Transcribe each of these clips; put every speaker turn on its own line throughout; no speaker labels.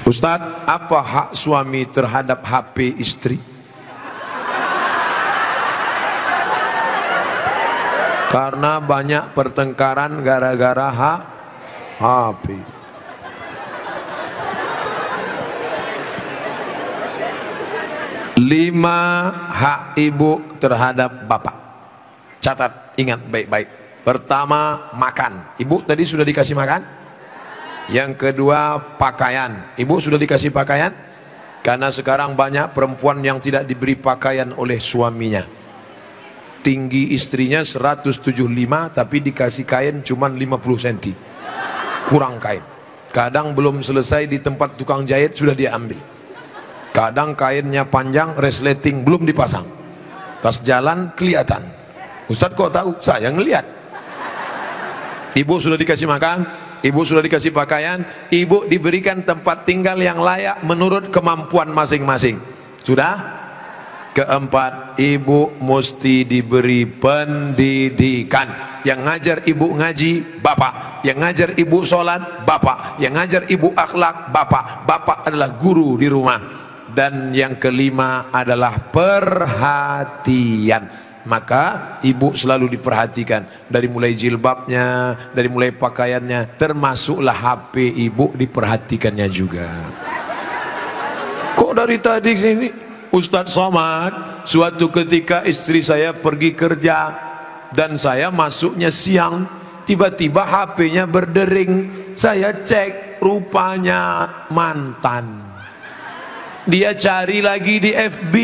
Ustadz, apa hak suami terhadap HP istri? Karena banyak pertengkaran gara-gara HP. Lima hak ibu terhadap bapak. Catat, ingat baik-baik. Pertama, makan. Ibu tadi sudah dikasih makan? Yang kedua, pakaian. Ibu sudah dikasih pakaian? Karena sekarang banyak perempuan yang tidak diberi pakaian oleh suaminya. Tinggi istrinya 175 tapi dikasih kain cuma 50 cm. Kurang kain. Kadang belum selesai di tempat tukang jahit sudah diambil. Kadang kainnya panjang, resleting belum dipasang. Pas jalan kelihatan. Ustadz kok tahu? Saya ngelihat. Ibu sudah dikasih makan, ibu sudah dikasih pakaian, ibu diberikan tempat tinggal yang layak menurut kemampuan masing-masing. Sudah? Keempat, ibu mesti diberi pendidikan. Yang ngajar ibu ngaji, bapak. Yang ngajar ibu sholat, bapak. Yang ngajar ibu akhlak, bapak. Bapak adalah guru di rumah. Dan yang kelima adalah perhatian. Maka ibu selalu diperhatikan, dari mulai jilbabnya, dari mulai pakaiannya, termasuklah HP ibu diperhatikannya juga. Kok dari tadi sini Ustadz Somad, suatu ketika istri saya pergi kerja dan saya masuknya siang, tiba-tiba HP-nya berdering. Saya cek, rupanya mantan. Dia cari lagi di FB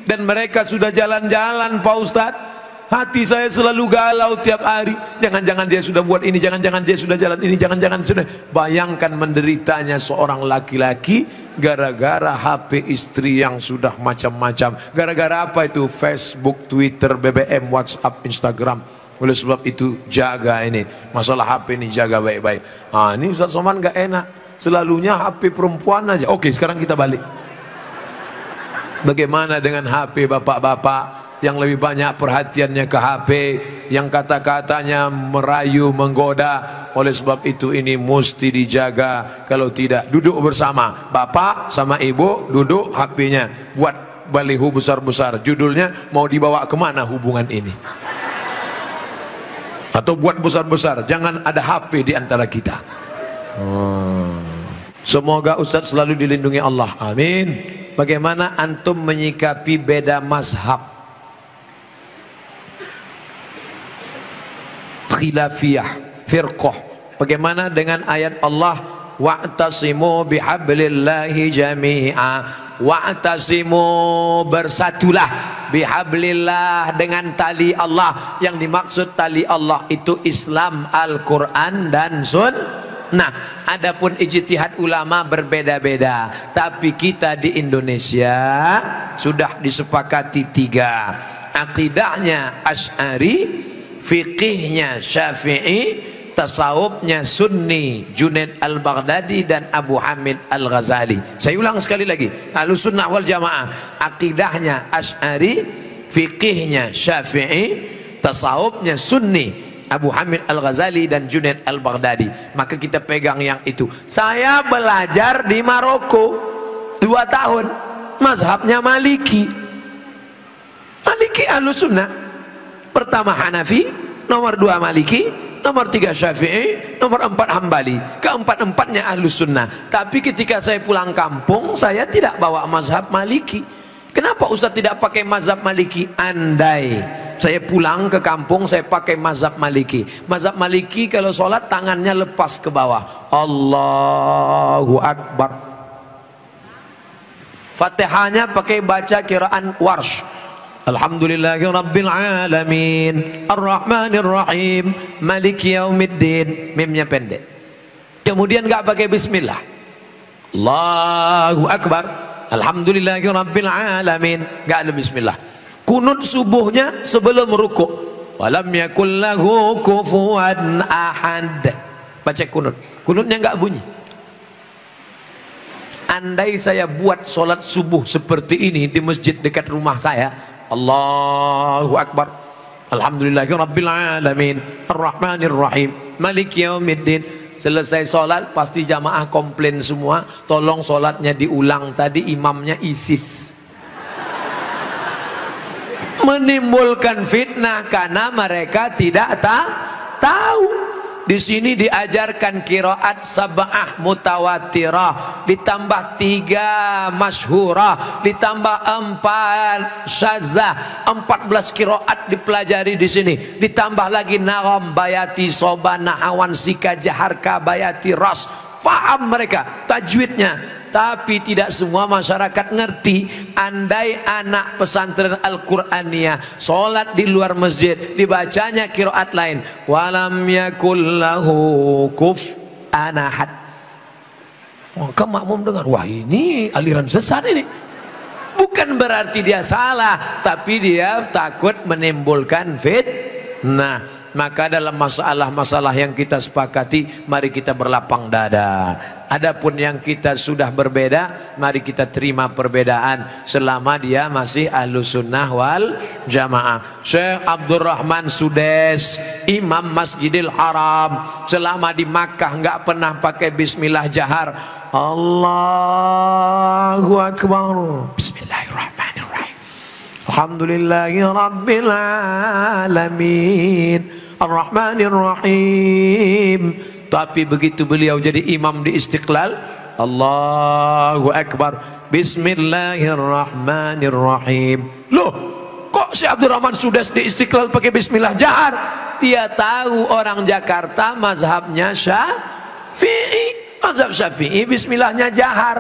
dan mereka sudah jalan-jalan, Pak Ustadz. Hati saya selalu galau tiap hari. Jangan-jangan dia sudah buat ini, jangan-jangan dia sudah jalan ini, jangan-jangan sudah. Bayangkan menderitanya seorang laki-laki gara-gara HP istri yang sudah macam-macam. Gara-gara apa itu? Facebook, Twitter, BBM, WhatsApp, Instagram. Oleh sebab itu jaga ini masalah HP ini, jaga baik-baik. Ah, ini Ustadz Somad gak enak, selalunya HP perempuan aja. Oke, sekarang kita balik. Bagaimana dengan HP bapak-bapak yang lebih banyak perhatiannya ke HP, yang kata-katanya merayu, menggoda? Oleh sebab itu ini mesti dijaga. Kalau tidak, duduk bersama, bapak sama ibu duduk, HP-nya buat baliho besar-besar, judulnya mau dibawa kemana hubungan ini, atau buat besar-besar, jangan ada HP di antara kita. Semoga Ustadz selalu dilindungi Allah, amin. Bagaimana antum menyikapi beda mazhab, khilafiyah, firqah? Bagaimana dengan ayat Allah, wa'tasimu bihablillahi jami'a, wa'tasimu, bersatulah, bihablillah, dengan tali Allah. Yang dimaksud tali Allah itu Islam, Al-Quran dan Nah, adapun ijtihad ulama berbeda-beda, tapi kita di Indonesia sudah disepakati tiga. Akidahnya Asy'ari, fikihnya Syafi'i, tasawufnya Sunni, Junaid al-Baghdadi dan Abu Hamid al-Ghazali. Saya ulang sekali lagi, Ahlussunnah wal Jamaah, akidahnya Asy'ari, fikihnya Syafi'i, tasawufnya Sunni, Abu Hamid al-Ghazali dan Junaid al-Baghdadi. Maka kita pegang yang itu. Saya belajar di Maroko 2 tahun, mazhabnya Maliki. Maliki Ahlussunnah. Pertama Hanafi, nomor 2 Maliki, nomor 3 Syafi'i, nomor 4 Hambali. Keempat-empatnya Ahlussunnah. Tapi ketika saya pulang kampung, saya tidak bawa mazhab Maliki. Kenapa Ustaz tidak pakai mazhab Maliki? Andai saya pulang ke kampung, saya pakai mazhab Maliki. Mazhab Maliki kalau sholat tangannya lepas ke bawah, Allahu Akbar. Fatihahnya pakai baca kiraan Warsh, Alhamdulillahi Rabbil Alamin, Ar-Rahmanir Rahim, Maliki Yaumiddin. Mimnya pendek. Kemudian gak pakai bismillah, Allahu Akbar, Alhamdulillahi Rabbil Alamin, gak ada bismillah. Kunut subuhnya sebelum rukuk, walam yakul lahu kufuwan ahad, baca kunut. Kunutnya enggak bunyi. Andai saya buat sholat subuh seperti ini di masjid dekat rumah saya, Allahu Akbar, Alhamdulillahi Rabbil Alamin, Ar-Rahmanir Rahim, Maliki Yaumiddin, selesai sholat pasti jamaah komplain semua, tolong sholatnya diulang, tadi imamnya ISIS. Menimbulkan fitnah karena mereka tidak tahu. Di sini diajarkan qiraat sab'ah mutawatirah, ditambah 3 masyhurah, ditambah 4 syadzah, 14 qiraat dipelajari di sini. Ditambah lagi nagham, bayati, soba, nahawan, sika, jaharka, bayati, ras. Faham mereka tajwidnya. Tapi tidak semua masyarakat ngerti. Andai anak pesantren Al-Qur'aniyah sholat di luar masjid, dibacanya qiraat lain, walam yakul lahu kufuwan ahad, maka makmum dengar, wah ini aliran sesat ini. Bukan berarti dia salah, tapi dia takut menimbulkan fitnah. Maka dalam masalah-masalah yang kita sepakati, mari kita berlapang dada. Adapun yang kita sudah berbeda, mari kita terima perbedaan selama dia masih Ahlus Sunnah wal Jamaah. Syekh Abdurrahman Sudes, Imam Masjidil Haram, selama di Makkah nggak pernah pakai bismillah jahar. Allahu Akbar. Bismillahirrahmanirrahim. Alhamdulillahi Rabbil Alamin Ar-Rahmanir-Rahim. Tapi begitu beliau jadi imam di Istiqlal, Allahu Akbar, Bismillahirrahmanirrahim. Loh, kok si Abdurrahman Sudes di Istiqlal pakai bismillah jahar? Dia tahu orang Jakarta mazhabnya Syafi'i. Mazhab Syafi'i bismillahnya jahar.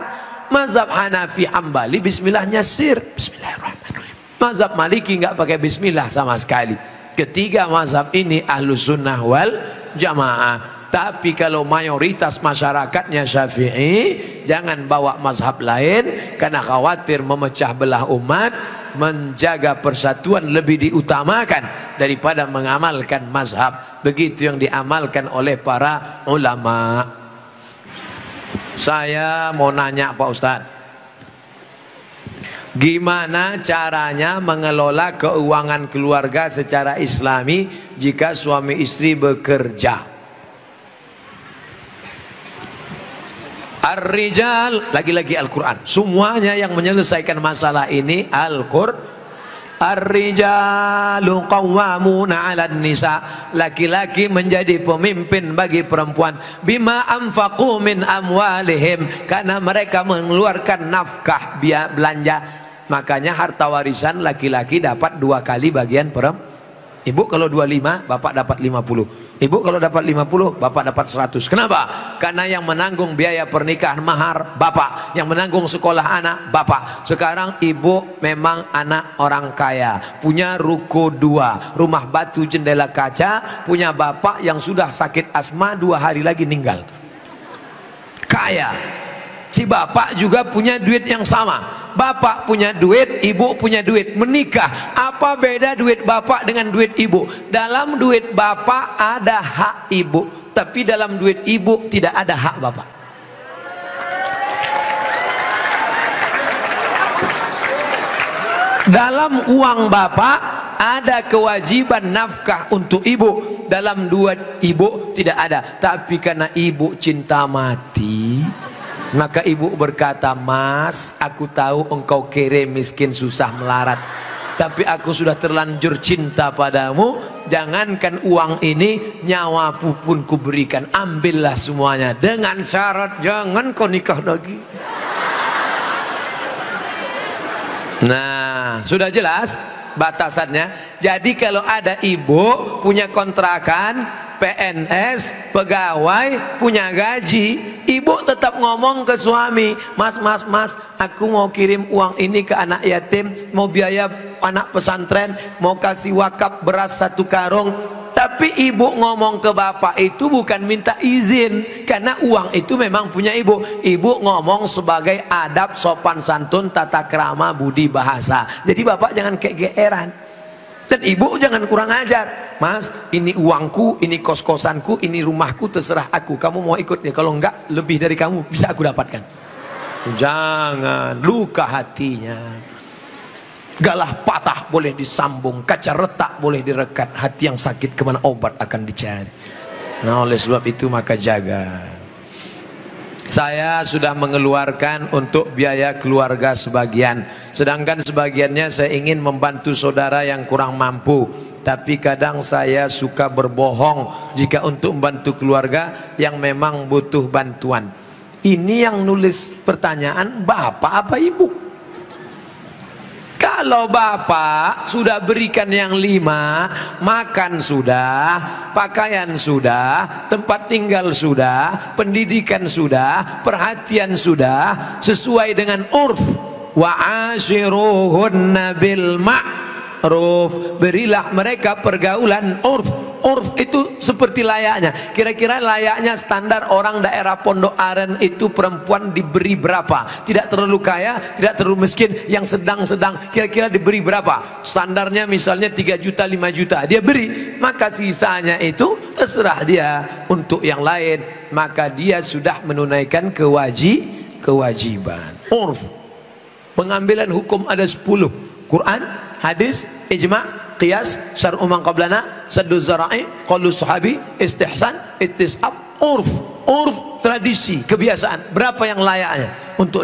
Mazhab Hanafi Hambali bismillahnya sir. Bismillahirrahmanirrahim. Mazhab Maliki nggak pakai bismillah sama sekali. Ketiga mazhab ini Ahlus Sunnah wal Jamaah. Tapi kalau mayoritas masyarakatnya Syafi'i, jangan bawa mazhab lain karena khawatir memecah belah umat. Menjaga persatuan lebih diutamakan daripada mengamalkan mazhab. Begitu yang diamalkan oleh para ulama. Saya mau nanya Pak Ustadz, gimana caranya mengelola keuangan keluarga secara islami jika suami istri bekerja? Ar-rijal, lagi-lagi Al-Quran. Semuanya yang menyelesaikan masalah ini Al-Quran. Ar-rijalu qawwamuna 'alan nisa. Laki-laki menjadi pemimpin bagi perempuan. Bima anfaqu min amwalihim, karena mereka mengeluarkan nafkah biaya belanja. Makanya harta warisan laki-laki dapat 2 kali bagian perempuan. Ibu kalau 25, bapak dapat 50. Ibu kalau dapat 50, bapak dapat 100. Kenapa? Karena yang menanggung biaya pernikahan mahar bapak, yang menanggung sekolah anak bapak. Sekarang ibu memang anak orang kaya, punya ruko 2, rumah batu jendela kaca, punya bapak yang sudah sakit asma 2 hari lagi meninggal. Kaya. Si bapak juga punya duit yang sama. Bapak punya duit, ibu punya duit, menikah. Apa beda duit bapak dengan duit ibu? Dalam duit bapak ada hak ibu, tapi dalam duit ibu tidak ada hak bapak. Dalam uang bapak ada kewajiban nafkah untuk ibu, dalam duit ibu tidak ada. Tapi karena ibu cinta mati, maka ibu berkata, "Mas, aku tahu engkau kere, miskin, susah melarat, tapi aku sudah terlanjur cinta padamu. Jangankan uang ini, nyawaku pun kuberikan. Ambillah semuanya, dengan syarat jangan kau nikah lagi." Nah, sudah jelas batasannya. Jadi kalau ada ibu punya kontrakan, PNS, pegawai, punya gaji, ibu tetap ngomong ke suami, "Mas, aku mau kirim uang ini ke anak yatim, mau biaya anak pesantren, mau kasih wakaf beras 1 karung." Tapi ibu ngomong ke bapak itu bukan minta izin, karena uang itu memang punya ibu. Ibu ngomong sebagai adab, sopan santun, tata krama, budi bahasa. Jadi bapak jangan kegeeran. Dan ibu jangan kurang ajar. "Mas, ini uangku, ini kos-kosanku, ini rumahku, terserah aku. Kamu mau ikut ya? Kalau enggak, lebih dari kamu bisa aku dapatkan." Jangan, luka hatinya. Galah patah boleh disambung, kaca retak boleh direkat, hati yang sakit kemana obat akan dicari. Nah, oleh sebab itu maka jaga. Saya sudah mengeluarkan untuk biaya keluarga sebagian, sedangkan sebagiannya saya ingin membantu saudara yang kurang mampu. Tapi kadang saya suka berbohong jika untuk membantu keluarga yang memang butuh bantuan. Ini yang nulis pertanyaan bapak apa ibu? Kalau bapak sudah berikan yang 5, makan sudah, pakaian sudah, tempat tinggal sudah, pendidikan sudah, perhatian sudah, sesuai dengan urf. Wa ashiruhunna bil ma'ruf, berilah mereka pergaulan urf. Urf itu seperti layaknya. Kira-kira layaknya standar orang daerah Pondok Aren itu perempuan diberi berapa? Tidak terlalu kaya, tidak terlalu miskin, yang sedang-sedang. Kira-kira diberi berapa? Standarnya misalnya 3 juta, 5 juta. Dia beri, maka sisanya itu terserah dia untuk yang lain. Maka dia sudah menunaikan kewajiban. Urf. Pengambilan hukum ada 10. Quran, hadis, ijma', qiyas, syar'u man qablana, saddu zara'i, qaulu sahabi, istihsan, istisab, urf. Urf, tradisi, kebiasaan. Berapa yang layaknya untuk